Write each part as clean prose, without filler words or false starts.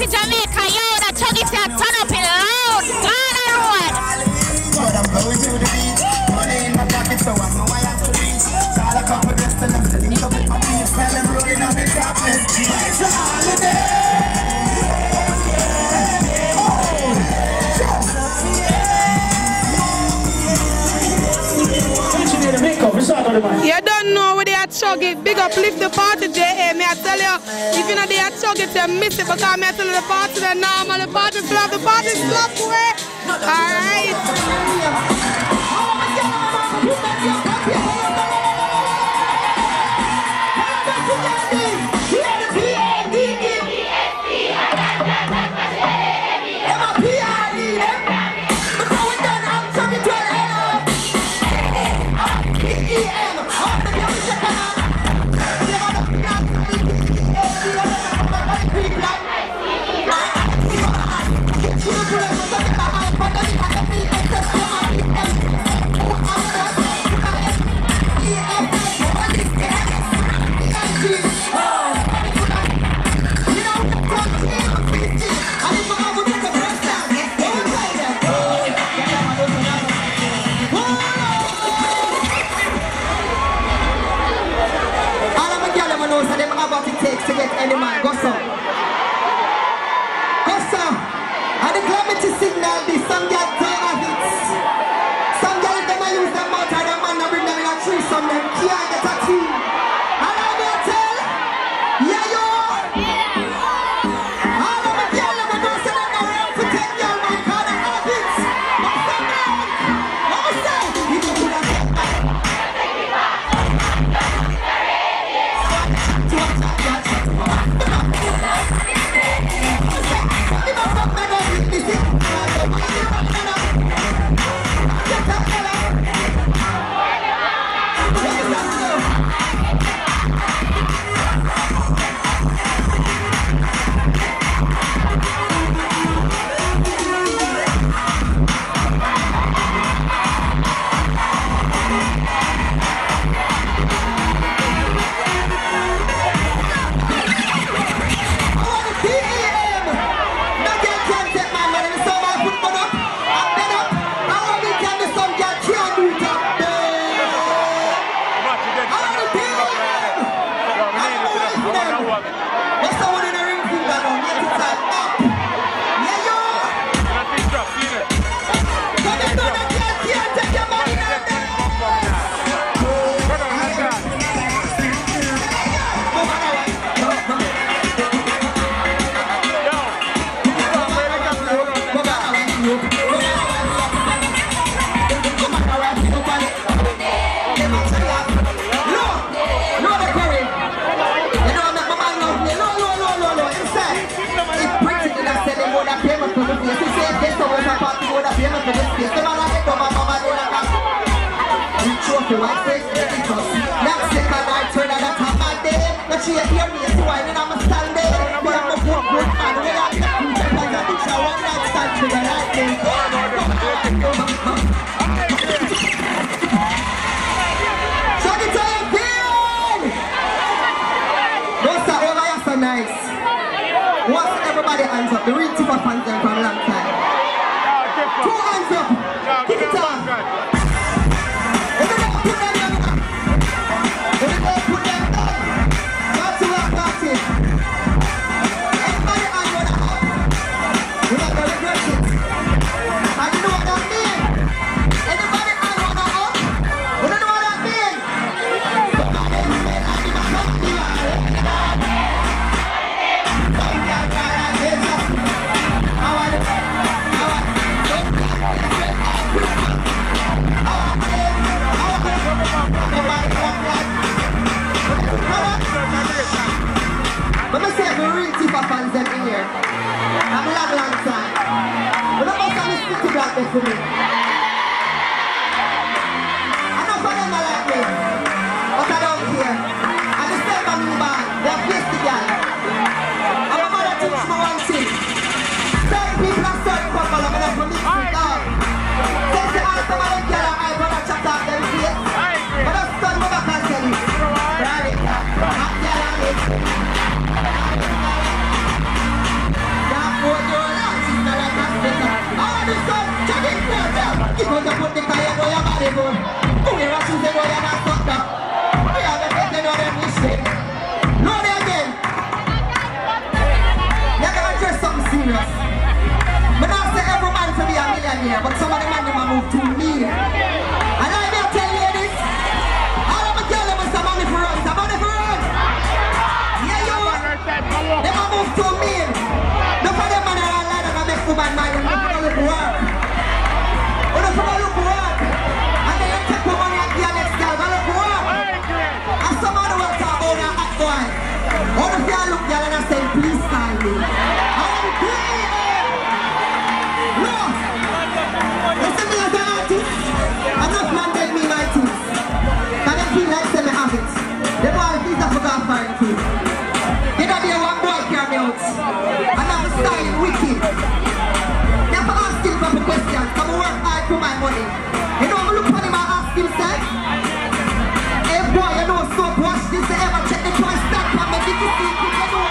Jamaica, yo, that chug it and turn up in loud. Ghana Road. But I'm going to the beach. Money in my pocket, so I know I have to reach. All a couple of rest and I'm sitting up with my beats. And I'm rolling on the darkness. It's a holiday. You don't know where they are chugging. Big up, lift the party, J.A. May I tell you, if you know they are chugging, you miss it because I tell you the party is normal, the party is love, the party is love way. Alright. To get any man, go so. Go so. And the climate signal, this some girl take a hits. Some girl them a use them out and them man a bring them in a tree. Some them can't get a tree. And I may tell, yeah yo. All of the girl them a do say them a run for 10 girl man call them a hits. But some man, what we say? You don't do that. Everybody hands up, the real tip of fans from a long time. 2 hands up, keep it on. Everybody put them down. Everybody put them down. That's what I'm talking. Everybody hands on up. We're not going to regret it. And you know what that means? Everybody hands on up. You don't know what that means? Let me say the real tip of fans them in here. I'm a long time. But don't must have a sticky black there for me. I know for them I like me. But I don't care. I just say my new band. They're face the girl. I'm a mother teach me one thing. Certain people are certain people. I'm going to put this thing down. Say the eye from a little girl and I want to chat out them face. But I'm stuck with my can tell you. Right? I'm girl and it. Tuesday boy. Oh, you're a Tuesday boy, you're not fucked up. We have a better know them mistake. Know me again. You're gonna dress something serious. But not say every man to be a millionaire, but some of the man them move too mean. And I will tell you this. All of my girls them with some money for us. Some money for us. Yeah, you. They move too mean. No for them man are all like that and make woman mind and look for look work. Or look for look work. And then you take your money and give your next girl and look work. And some of the work are about a hot boy. Or if you look girl and I say please sign me. I'm clean. No. Listen me as an artist. Enough man tell me my things. And they feel like say me have it. The boy please I forgot find too. They don't be one boy carry me out. And I'm style wicked. Never ask him for questions. Come work hard for my money. You know I look at him and ask him say, hey boy, you know soap wash this. You ever check the price tag for me? Did you see it? You know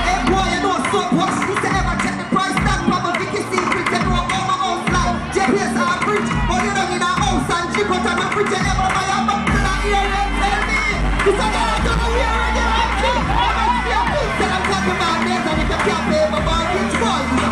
hey boy, you know soap wash this. You ever check the price tag for me? Did you see it? You know all my house like JPS and bridge. But you know in a house and jeep out of my bridge. You ever buy a box to that ear and tell me this a girl don't know where I get right to. I must be a fool till I'm talking about this. And if you can't pay my mortgage, boy, you know.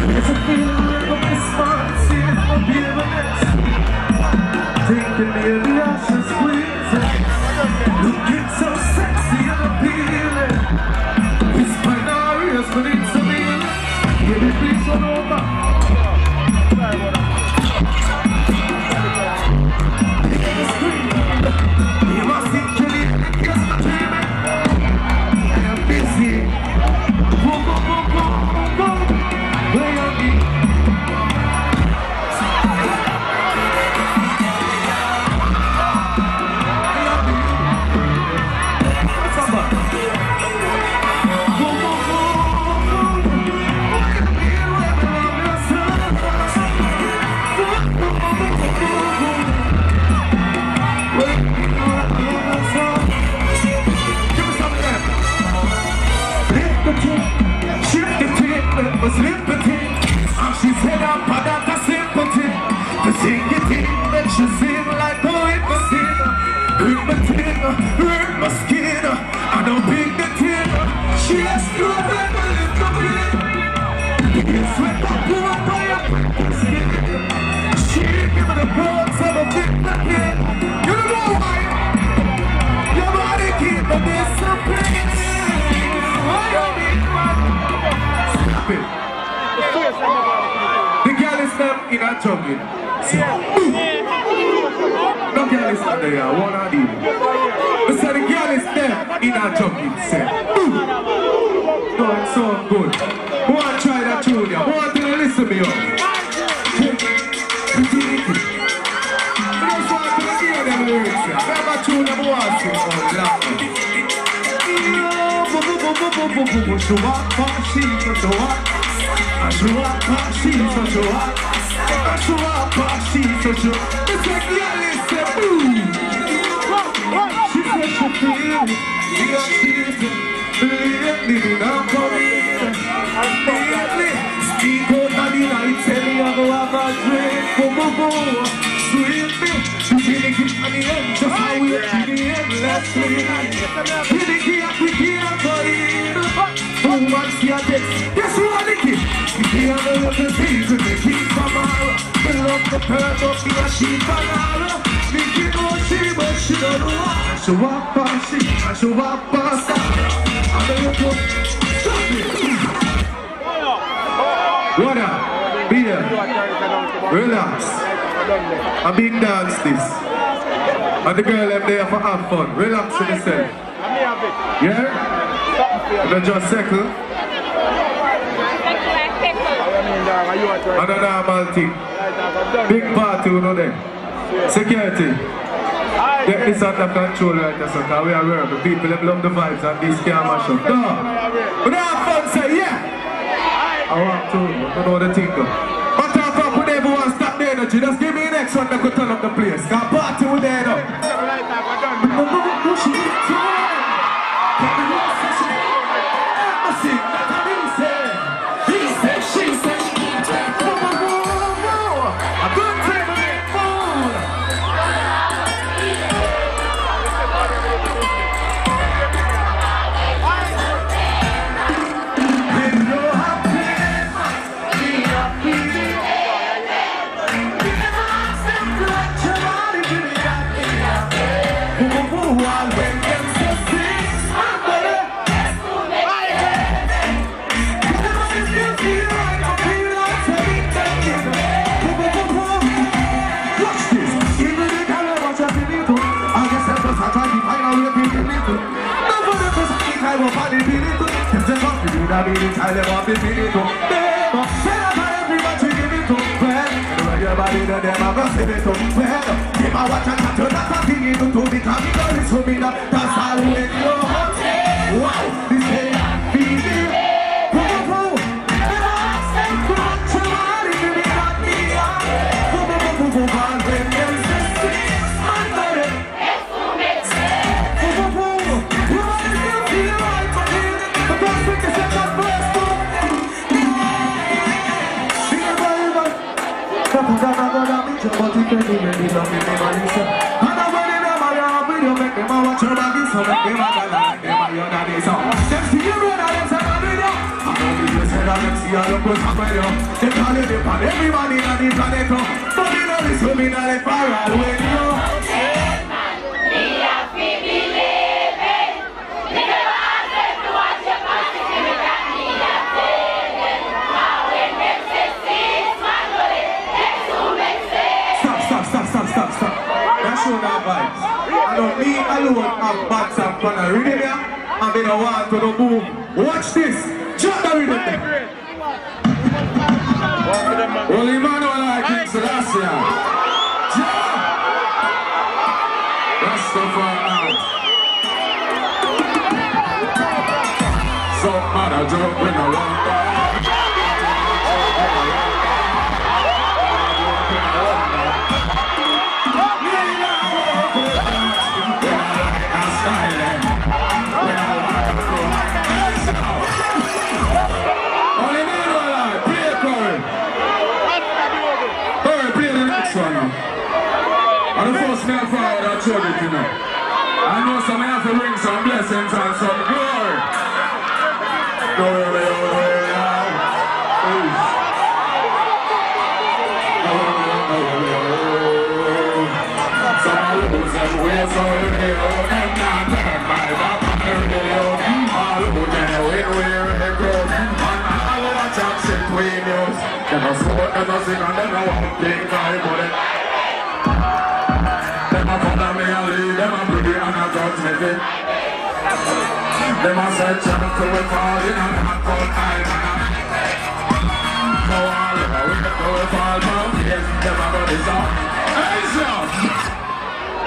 It's a feeling of responsive forgiveness. Taking me in the ashes, please. Looking so sexy and appealing. It's binary, but it's a jogging. No girl is not there, one or the other. So the girl is there in a jogging set. No, it's so good. Who want to try that tune? Who want to listen to me up? I just want to hear them lyrics. Remember tune them who want to sing on black. Show up, she's so show up. Show up, she's so show up. Show up, she's so show up. It's like the Alice said, boom. She said she feel it. Living up for me. Speak out of the night, tell me I go have a drink. Sweet me. She didn't give me the end, just how we are to the endlessly. Didn't give me the end. Woman see a text, guess who are the kid? If you have a little things with the keep from her, they love the bird up in a sheep and her. Thinking oh she, but she don't know what. Show up and she, and show up and stop. And then you go, stop it. What up? Beer. Relax. A big dance this. And the girl them there for have fun. Relax in yourself. Yeah? You just settle. And a normal thing. Big party, you know there. Security. Get this under control right now, so because we are aware the people that love the vibes and this can't mash up. No. But they have fun, say yeah. I want to, I don't know the thing. But if I put everyone stop the energy, just give me the next one that could turn up the place. Got party with the head up. Everybody on the planet, but you know this women are like far away. Stop. That's show that vibes. I know me alone have bad and fun and rhythm here. I'm in a want to the boom. Watch this. Jump the rhythm there. Well, Emmanuel like King Selassie. Jump! That's the fun now. Some man a jump when I want. them a sing and them a walk king time for it. Them a follow me and lead, them a bring it and a touch me fit. Them a say channel to we fall in and them a call time and a no all of we can go fall from here, them a go this up. Hey sir!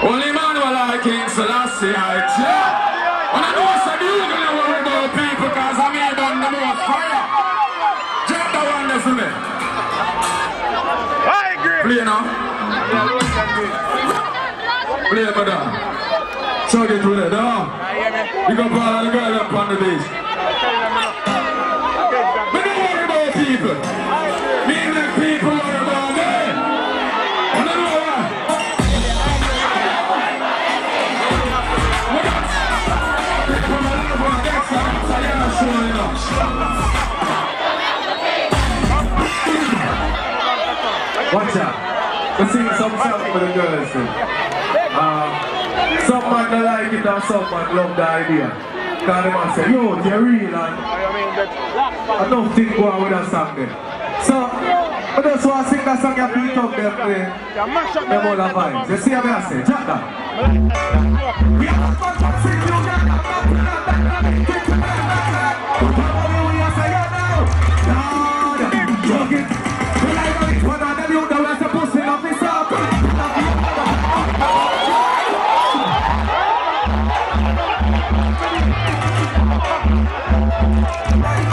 Only man will like King Selassie, I tell. When I know some you gonna worry about people cause I'm here on the most fire. Drop the one there for me. I agree. Play now. Play it, brother. Chug it with it, huh? You can call all the girl up on the beach. But don't worry about people. Me make people worry about me. And I know why. Watch out. We're singing some song for the girls. Some man don't like it and some man love the idea. Because the man say, yo, you're real and I don't think go on with that song there. So, I just want to sing that song and beat up them play. Them all the vibes. You see what I say? Jack that. We are going to sing you down. Right.